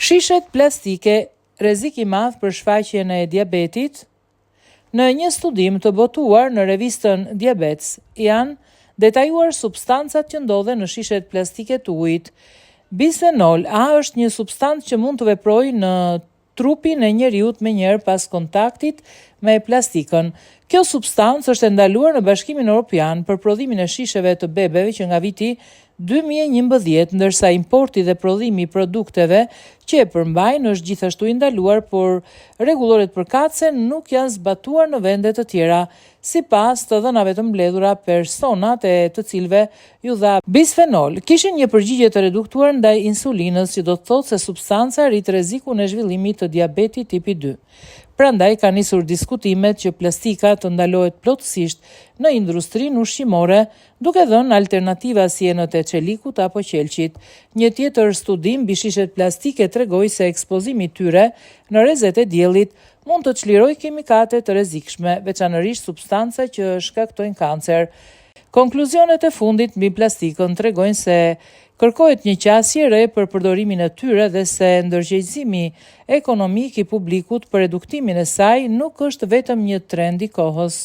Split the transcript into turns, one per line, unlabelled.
Shishet plastike, rrezik i madh për shfaqjen e diabetit. Në një studim të botuar në revistën Diabetes janë detajuar substancat që ndodhen në shishet plastike të ujit. Bisfenol A është një substancë që mund të veprojë në trupin e njeriut me njëherë pas kontaktit me plastikën. Kjo substancë është ndaluar në Bashkimin Evropian për prodhimin e shisheve të bebeve që nga viti 2011, ndërsa importi dhe prodhimi i produkteve që e përmbajnë është gjithashtu i ndaluar, por rregulloret përkatëse nuk janë zbatuar në vende të tjera, sipas të dhënave të mbledhura personat e të cilëve ju dha bisfenol kishin një përgjigje të reduktuar ndaj insulinës, që do të thotë se substanca rrit rrezikun e zhvillimit të diabetit tipi 2. Prandaj ka nisur diskutimet që plastika të ndalohet plotësisht në industrinë ushqimore, duke dhënë alternativa si enët e çelikut apo qelqit. Një tjetër studim mbi shishet plastike tregoi se ekspozimi i tyre në rrezet e diellit mund të çlirojë kimikate të rrezikshme, veçanërisht substanca që shkaktojnë kancer. Konkluzionet e fundit mbi plastikën tregojnë se kërkohet një qasje re për përdorimin e tyre dhe se ndërgjegjëzimi ekonomik i publikut për reduktimin e saj nuk është vetëm një trend i kohës.